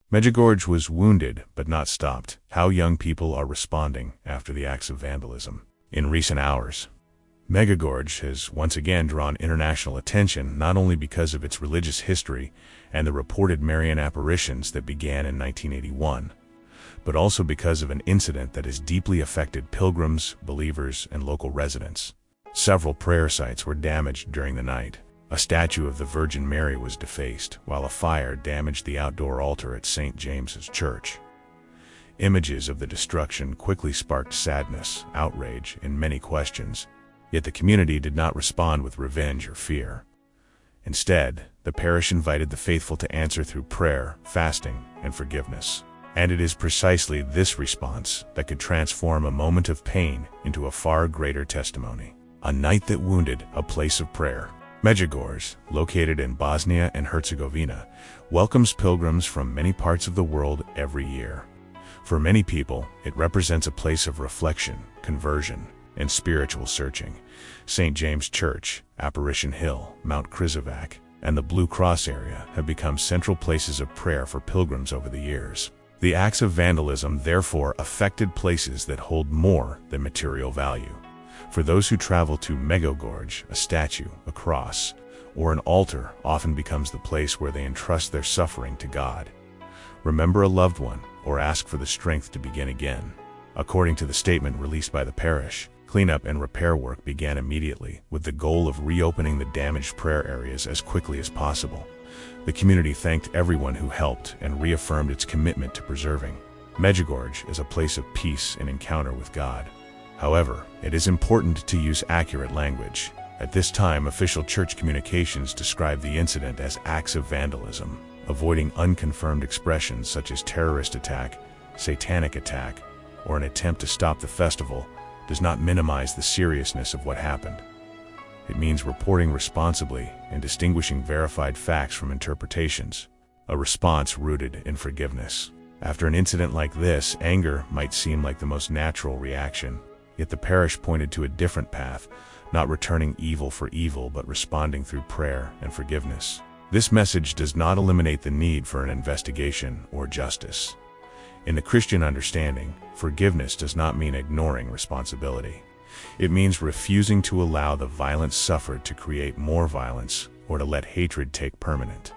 Medjugorje was wounded but not stopped. How young people are responding after the acts of vandalism. In recent hours, Medjugorje has once again drawn international attention, not only because of its religious history and the reported Marian apparitions that began in 1981, but also because of an incident that has deeply affected pilgrims, believers, and local residents. Several prayer sites were damaged during the night. A statue of the Virgin Mary was defaced, while a fire damaged the outdoor altar at St. James's Church. Images of the destruction quickly sparked sadness, outrage, and many questions. Yet the community did not respond with revenge or fear. Instead, the parish invited the faithful to answer through prayer, fasting, and forgiveness. And it is precisely this response that could transform a moment of pain into a far greater testimony. A night that wounded, a place of prayer. Medjugorje, located in Bosnia and Herzegovina, welcomes pilgrims from many parts of the world every year. For many people, it represents a place of reflection, conversion, and spiritual searching. St. James Church, Apparition Hill, Mount Križevak, and the Blue Cross area have become central places of prayer for pilgrims over the years. The acts of vandalism therefore affected places that hold more than material value. For those who travel to Medjugorje, a statue, a cross, or an altar often becomes the place where they entrust their suffering to God. Remember a loved one, or ask for the strength to begin again. According to the statement released by the parish, cleanup and repair work began immediately, with the goal of reopening the damaged prayer areas as quickly as possible. The community thanked everyone who helped and reaffirmed its commitment to preserving Medjugorje as a place of peace and encounter with God. However, it is important to use accurate language. At this time, official church communications describe the incident as acts of vandalism, avoiding unconfirmed expressions such as terrorist attack, satanic attack, or an attempt to stop the festival does not minimize the seriousness of what happened. It means reporting responsibly and distinguishing verified facts from interpretations, a response rooted in forgiveness. After an incident like this, anger might seem like the most natural reaction, yet the parish pointed to a different path, not returning evil for evil but responding through prayer and forgiveness. This message does not eliminate the need for an investigation or justice. In the Christian understanding, forgiveness does not mean ignoring responsibility. It means refusing to allow the violence suffered to create more violence or to let hatred take permanent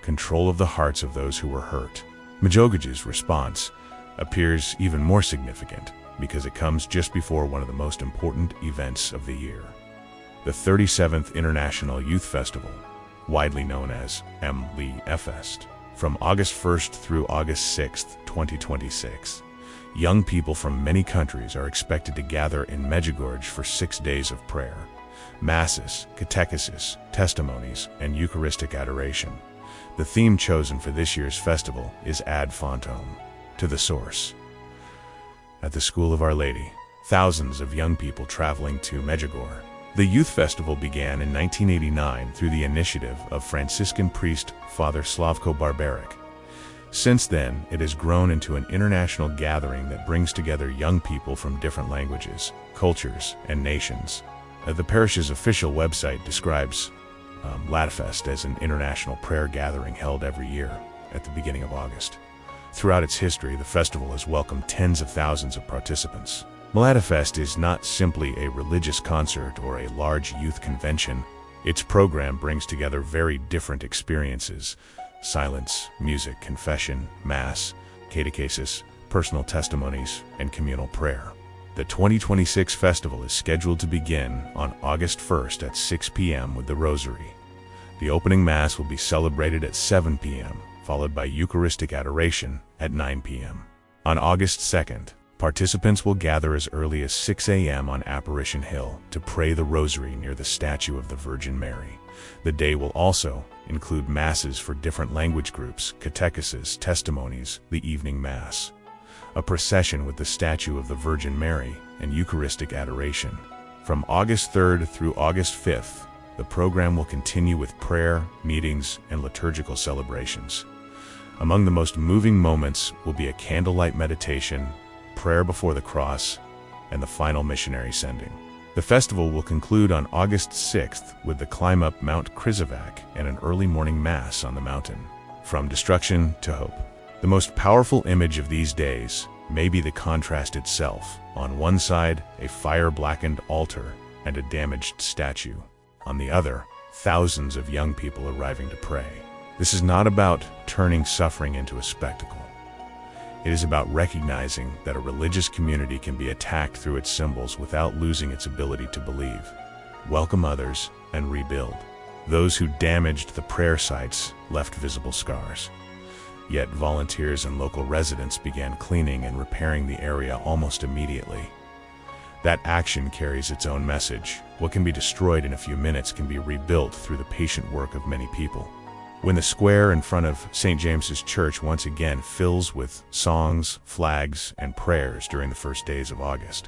control of the hearts of those who were hurt. Medjugorje's response appears even more significant because it comes just before one of the most important events of the year, the 37th International Youth Festival, widely known as MLE-Fest. From August 1st through August 6th, 2026, young people from many countries are expected to gather in Medjugorje for 6 days of prayer, masses, catechesis, testimonies, and Eucharistic adoration. The theme chosen for this year's festival is Ad Fontum, to the source. At the School of Our Lady, thousands of young people traveling to Medjugorje. The youth festival began in 1989 through the initiative of Franciscan priest Father Slavko Barbaric. Since then, it has grown into an international gathering that brings together young people from different languages, cultures, and nations. The parish's official website describes Latfest as an international prayer gathering held every year at the beginning of August. Throughout its history, the festival has welcomed tens of thousands of participants. Latfest is not simply a religious concert or a large youth convention. Its program brings together very different experiences: silence, music, confession, mass, catechesis, personal testimonies, and communal prayer. The 2026 festival is scheduled to begin on August 1st at 6 p.m. with the Rosary. The opening Mass will be celebrated at 7 p.m., followed by Eucharistic adoration at 9 p.m. On August 2nd, participants will gather as early as 6 a.m. on Apparition Hill to pray the Rosary near the statue of the Virgin Mary. The day will also include masses for different language groups, catechesis, testimonies, the evening Mass, a procession with the statue of the Virgin Mary, and Eucharistic adoration. From August 3rd through August 5th, the program will continue with prayer, meetings, and liturgical celebrations. Among the most moving moments will be a candlelight meditation, prayer before the cross, and the final missionary sending. The festival will conclude on August 6th with the climb up Mount Križevak and an early morning Mass on the mountain. From destruction to hope. The most powerful image of these days may be the contrast itself. On one side, a fire-blackened altar and a damaged statue. On the other, thousands of young people arriving to pray. This is not about turning suffering into a spectacle. It is about recognizing that a religious community can be attacked through its symbols without losing its ability to believe, welcome others, and rebuild. Those who damaged the prayer sites left visible scars. Yet volunteers and local residents began cleaning and repairing the area almost immediately. That action carries its own message. What can be destroyed in a few minutes can be rebuilt through the patient work of many people. When the square in front of St. James's Church once again fills with songs, flags, and prayers during the first days of August,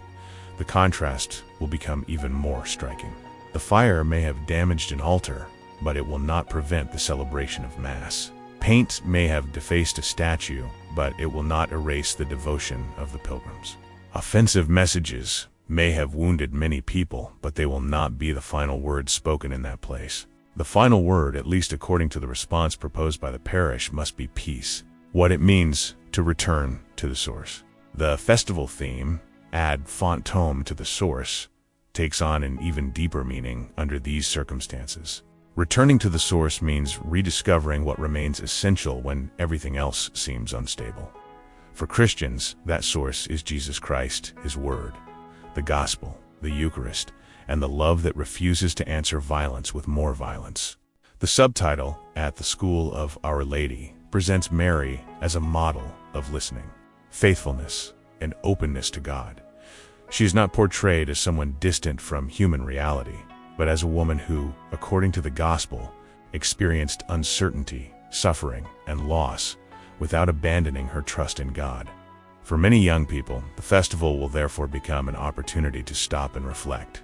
the contrast will become even more striking. The fire may have damaged an altar, but it will not prevent the celebration of Mass. Paint may have defaced a statue, but it will not erase the devotion of the pilgrims. Offensive messages may have wounded many people, but they will not be the final word spoken in that place. The final word, at least according to the response proposed by the parish, must be peace. What it means to return to the source. The festival theme, ad fantôme to the source, takes on an even deeper meaning under these circumstances. Returning to the source means rediscovering what remains essential when everything else seems unstable. For Christians, that source is Jesus Christ, His Word, the Gospel, the Eucharist, and the love that refuses to answer violence with more violence. The subtitle, At the School of Our Lady, presents Mary as a model of listening, faithfulness, and openness to God. She is not portrayed as someone distant from human reality, but as a woman who, according to the Gospel, experienced uncertainty, suffering, and loss without abandoning her trust in God. For many young people, the festival will therefore become an opportunity to stop and reflect.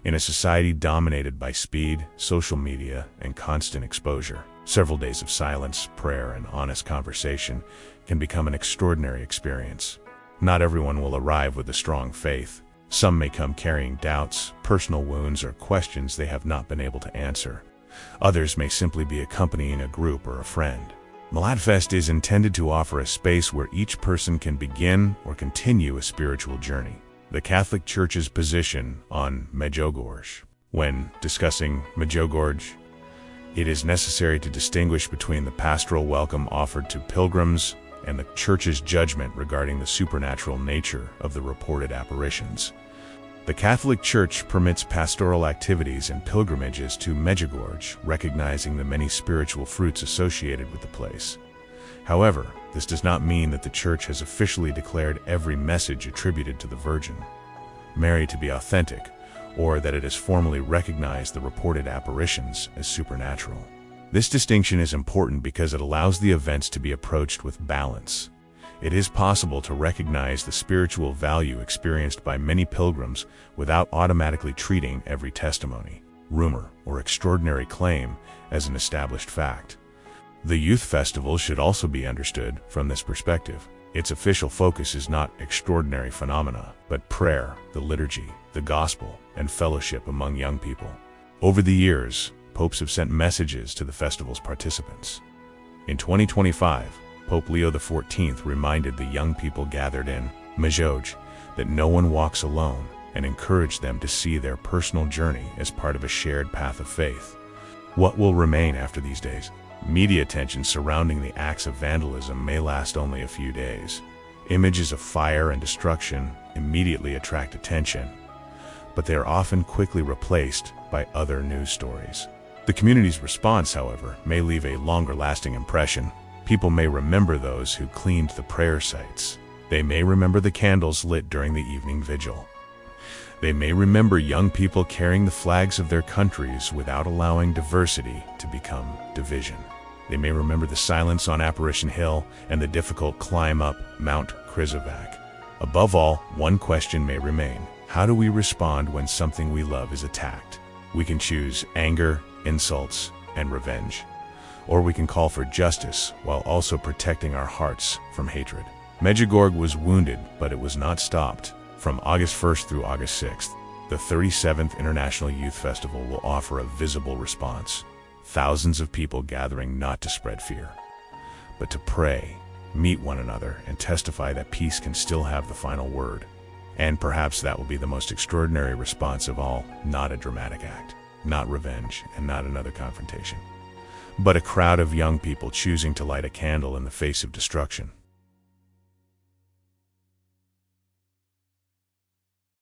In a society dominated by speed, social media, and constant exposure, several days of silence, prayer, and honest conversation can become an extraordinary experience. Not everyone will arrive with a strong faith. Some may come carrying doubts, personal wounds, or questions they have not been able to answer. Others may simply be accompanying a group or a friend. Mladfest is intended to offer a space where each person can begin or continue a spiritual journey. The Catholic Church's position on Medjugorje. When discussing Medjugorje, it is necessary to distinguish between the pastoral welcome offered to pilgrims and the Church's judgment regarding the supernatural nature of the reported apparitions. The Catholic Church permits pastoral activities and pilgrimages to Medjugorje, recognizing the many spiritual fruits associated with the place. However, this does not mean that the Church has officially declared every message attributed to the Virgin Mary to be authentic, or that it has formally recognized the reported apparitions as supernatural. This distinction is important because it allows the events to be approached with balance. It is possible to recognize the spiritual value experienced by many pilgrims without automatically treating every testimony, rumor, or extraordinary claim as an established fact. The youth festival should also be understood from this perspective. Its official focus is not extraordinary phenomena, but prayer, the liturgy, the gospel, and fellowship among young people. Over the years, popes have sent messages to the festival's participants. In 2025, Pope Leo XIV reminded the young people gathered in Medjugorje that no one walks alone and encouraged them to see their personal journey as part of a shared path of faith. What will remain after these days? Media attention surrounding the acts of vandalism may last only a few days. Images of fire and destruction immediately attract attention, but they are often quickly replaced by other news stories. The community's response, however, may leave a longer-lasting impression. People may remember those who cleaned the prayer sites. They may remember the candles lit during the evening vigil. They may remember young people carrying the flags of their countries without allowing diversity to become division. They may remember the silence on Apparition Hill and the difficult climb up Mount Krizovac. Above all, one question may remain: how do we respond when something we love is attacked? We can choose anger, insults, and revenge. Or we can call for justice while also protecting our hearts from hatred. Medjugorje was wounded, but it was not stopped. From August 1st through August 6th, the 37th International Youth Festival will offer a visible response. Thousands of people gathering not to spread fear, but to pray, meet one another, and testify that peace can still have the final word. And perhaps that will be the most extraordinary response of all, not a dramatic act, not revenge, and not another confrontation, but a crowd of young people choosing to light a candle in the face of destruction.